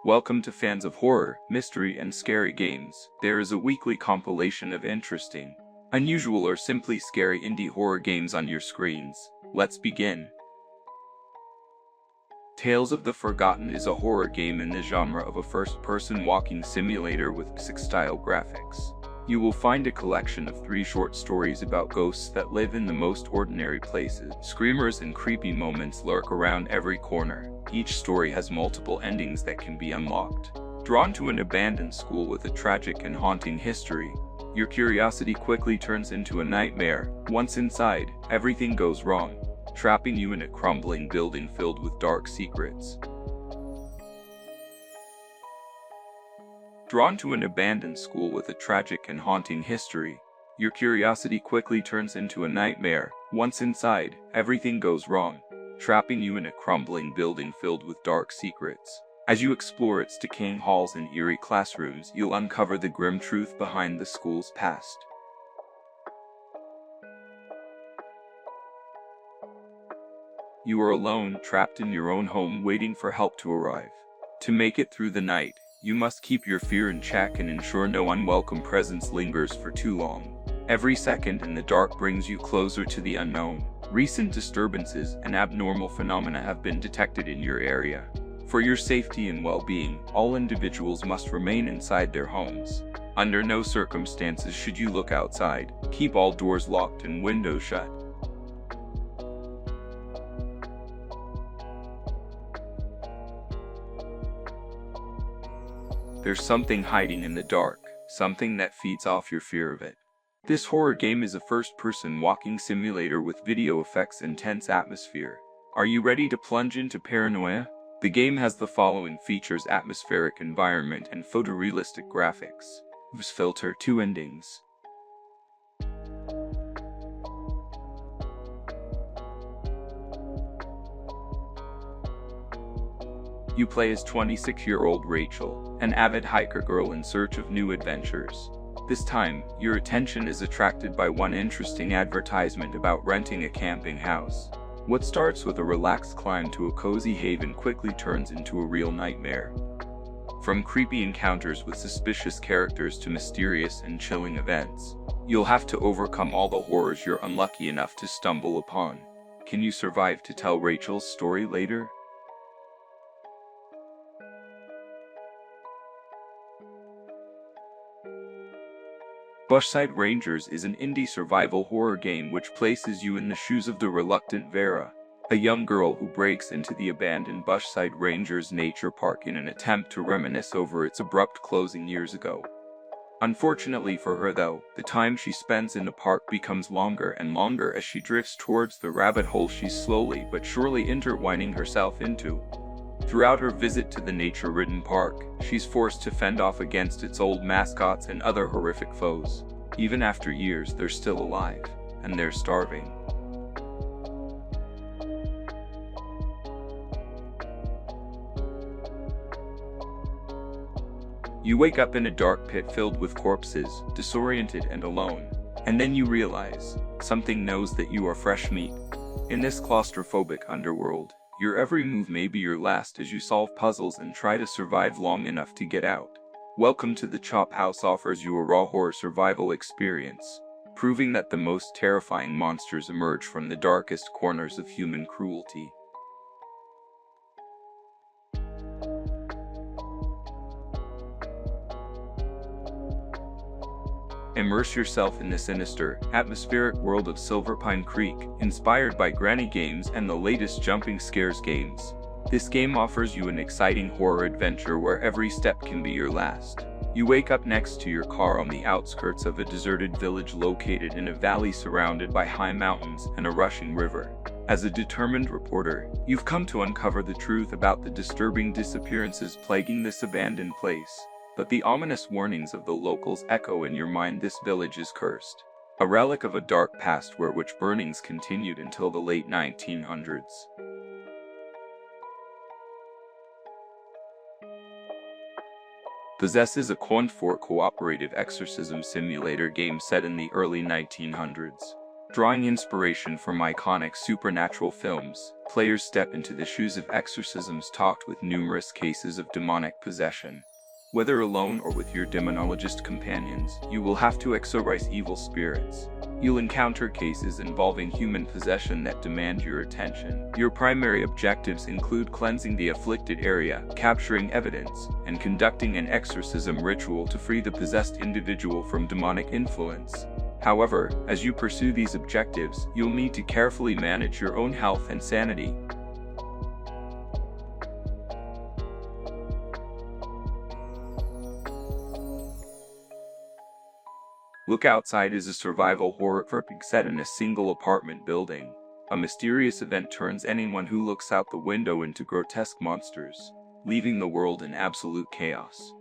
Welcome to fans of horror, mystery, and scary games. There is a weekly compilation of interesting, unusual, or simply scary indie horror games on your screens. Let's begin. Tales of the Forgotten is a horror game in the genre of a first-person walking simulator with PSYC-style graphics. You will find a collection of 3 short stories about ghosts that live in the most ordinary places. Screamers and creepy moments lurk around every corner. Each story has multiple endings that can be unlocked. Drawn to an abandoned school with a tragic and haunting history, your curiosity quickly turns into a nightmare. Once inside, everything goes wrong, trapping you in a crumbling building filled with dark secrets. Drawn to an abandoned school with a tragic and haunting history, your curiosity quickly turns into a nightmare. Once inside, everything goes wrong, trapping you in a crumbling building filled with dark secrets. As you explore its decaying halls and eerie classrooms, you'll uncover the grim truth behind the school's past. You are alone, trapped in your own home, waiting for help to arrive. To make it through the night, you must keep your fear in check and ensure no unwelcome presence lingers for too long. Every second in the dark brings you closer to the unknown. Recent disturbances and abnormal phenomena have been detected in your area. For your safety and well-being, all individuals must remain inside their homes. Under no circumstances should you look outside. Keep all doors locked and windows shut. There's something hiding in the dark, something that feeds off your fear of it. This horror game is a first-person walking simulator with video effects and tense atmosphere. Are you ready to plunge into paranoia? The game has the following features: atmospheric environment and photorealistic graphics. Filter 2 endings. You play as 26-year-old Rachel, an avid hiker girl in search of new adventures. This time, your attention is attracted by one interesting advertisement about renting a camping house. What starts with a relaxed climb to a cozy haven quickly turns into a real nightmare. From creepy encounters with suspicious characters to mysterious and chilling events, you'll have to overcome all the horrors you're unlucky enough to stumble upon. Can you survive to tell Rachel's story later? Bushside Rangers is an indie survival horror game which places you in the shoes of the reluctant Vera, a young girl who breaks into the abandoned Bushside Rangers nature park in an attempt to reminisce over its abrupt closing years ago. Unfortunately for her though, the time she spends in the park becomes longer and longer as she drifts towards the rabbit hole she's slowly but surely intertwining herself into. Throughout her visit to the nature-ridden park, she's forced to fend off against its old mascots and other horrific foes. Even after years, they're still alive, and they're starving. You wake up in a dark pit filled with corpses, disoriented and alone, and then you realize, something knows that you are fresh meat. In this claustrophobic underworld, your every move may be your last as you solve puzzles and try to survive long enough to get out. Welcome to the Chop House offers you a raw horror survival experience, proving that the most terrifying monsters emerge from the darkest corners of human cruelty. Immerse yourself in the sinister, atmospheric world of Silverpine Creek, inspired by Granny Games and the latest Jumping Scares games. This game offers you an exciting horror adventure where every step can be your last. You wake up next to your car on the outskirts of a deserted village located in a valley surrounded by high mountains and a rushing river. As a determined reporter, you've come to uncover the truth about the disturbing disappearances plaguing this abandoned place. But the ominous warnings of the locals echo in your mind. This village is cursed, a relic of a dark past where witch burnings continued until the late 1900s. Possess is a coin-for cooperative exorcism simulator game set in the early 1900s. Drawing inspiration from iconic supernatural films, players step into the shoes of exorcisms talked with numerous cases of demonic possession. Whether alone or with your demonologist companions, you will have to exorcise evil spirits. You'll encounter cases involving human possession that demand your attention. Your primary objectives include cleansing the afflicted area, capturing evidence, and conducting an exorcism ritual to free the possessed individual from demonic influence. However, as you pursue these objectives, you'll need to carefully manage your own health and sanity. Look Outside is a survival horror set in a single apartment building. A mysterious event turns anyone who looks out the window into grotesque monsters, leaving the world in absolute chaos.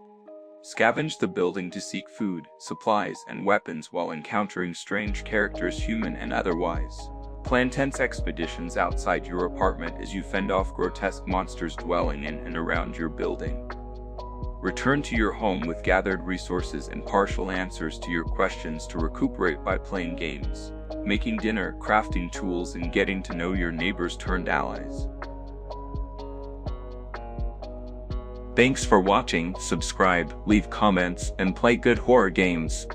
Scavenge the building to seek food, supplies, and weapons while encountering strange characters, human and otherwise. Plan tense expeditions outside your apartment as you fend off grotesque monsters dwelling in and around your building. Return to your home with gathered resources and partial answers to your questions to recuperate by playing games, making dinner, crafting tools, and getting to know your neighbors turned allies. Thanks for watching, subscribe, leave comments, and play good horror games.